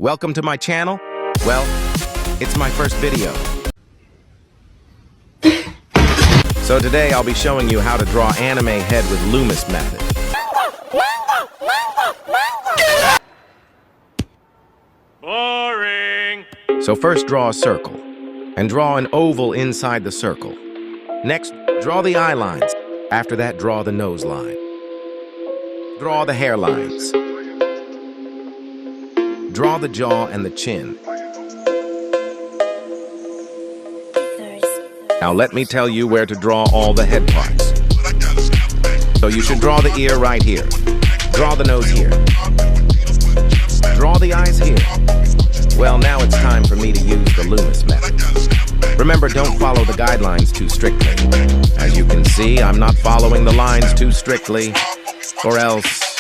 Welcome to my channel. Well, it's my first video. So today I'll be showing you how to draw anime head with loomis method. Boring. So first draw a circle, and draw an oval inside the circle. Next, draw the eye lines. After that, draw the nose line. Draw the hairlines. Draw the jaw and the chin. Now let me tell you where to draw all the head parts. So you should draw the ear right here. Draw the nose here. Draw the eyes here. Well, now it's time for me to use the loomis method. Remember, don't follow the guidelines too strictly. As you can see, I'm not following the lines too strictly, or else